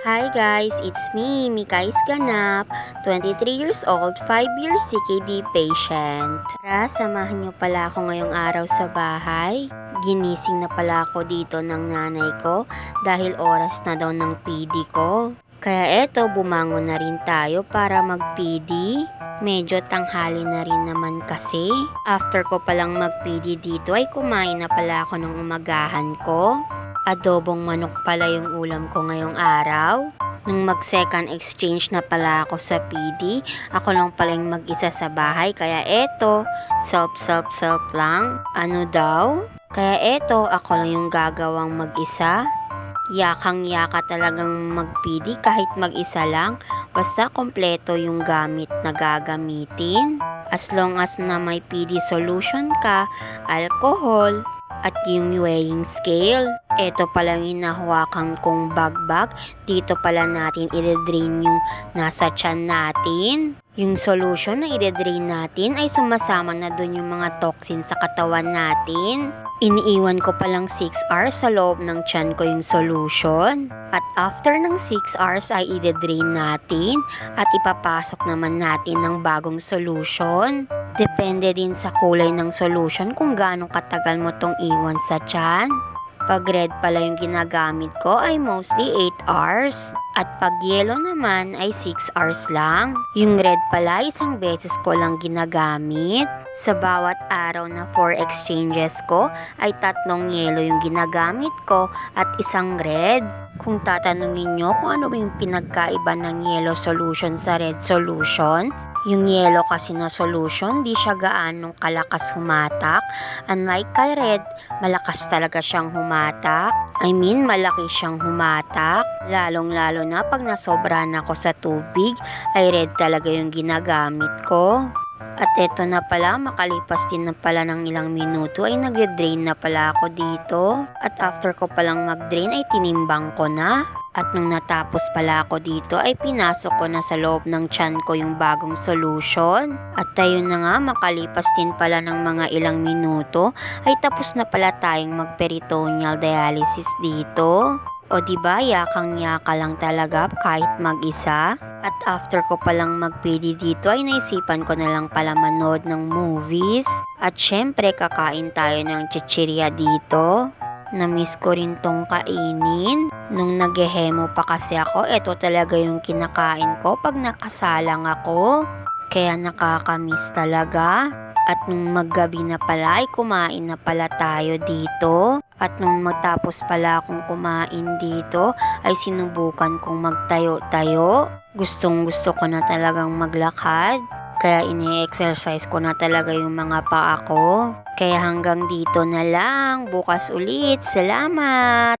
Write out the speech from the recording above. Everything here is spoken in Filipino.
Hi guys, it's me, Mikais Ganap, 23 years old, 5 years CKD patient. Tara, samahan niyo pala ako ngayong araw sa bahay. Ginising na pala ako dito ng nanay ko dahil oras na daw ng PD ko. Kaya eto, bumangon na rin tayo para mag-PD. Medyo tanghali na rin naman kasi. After ko palang mag-PD dito ay kumain na pala ako ng umagahan ko. Adobong manok pala yung ulam ko ngayong araw. Nung mag-second exchange na pala ako sa PD, ako lang pala yung mag-isa sa bahay. Kaya eto, self lang. Ano daw? Kaya eto, ako lang yung gagawang mag-isa. Yakang-yaka talagang mag-PD kahit mag-isa lang. Basta kompleto yung gamit na gagamitin. As long as na may PD solution ka, alcohol, at yung weighing scale. Ito pala yung hinahawakan kong bagbag. Dito pala natin i-drain yung nasa tiyan natin. Yung solution na i-drain natin ay sumasama na dun yung mga toxin sa katawan natin. Iniiwan ko palang 6 hours sa loob ng tiyan ko yung solution. At after ng 6 hours ay i-drain natin at ipapasok naman natin ng bagong solution. Depende din sa kulay ng solution kung gaano katagal mo tong iwan sa tiyan. Pag red pala yung ginagamit ko ay mostly 8 hours. At pag yellow naman ay 6 hours lang. Yung red pala isang beses ko lang ginagamit. Sa bawat araw na 4 exchanges ko ay 3 yellow yung ginagamit ko at isang red. Kung tatanungin nyo kung ano yung pinagkaiba ng yellow solution sa red solution, yung yellow kasi na solution, di siya gaanong kalakas humatak. Unlike kay red, malakas talaga siyang humatak. Malaki siyang humatak. Lalong-lalo na pag nasobra na ako sa tubig, ay red talaga yung ginagamit ko. At eto na pala, makalipas din na pala ng ilang minuto ay nag-drain na pala ako dito. At after ko palang mag-drain ay tinimbang ko na. At nung natapos pala ako dito ay pinasok ko na sa loob ng tiyan ko yung bagong solution. At ayun na nga, makalipas din pala ng mga ilang minuto ay tapos na pala tayong mag-peritoneal dialysis dito. O diba, yakang-yaka lang talaga kahit mag-isa. At after ko palang mag-PD dito ay naisipan ko na lang pala manood ng movies. At syempre kakain tayo ng chichirya dito. Namiss ko rin tong kainin. Nung naghehemo pa kasi ako, ito talaga yung kinakain ko pag nakasalang ako. Kaya nakakamiss talaga. At nung maggabi na pala ay kumain na pala tayo dito. At nung matapos pala akong kumain dito ay sinubukan kong magtayo-tayo. Gustong-gusto ko na talagang maglakad. Kaya ini-exercise ko na talaga yung mga paa ko. Kaya hanggang dito na lang. Bukas ulit. Salamat!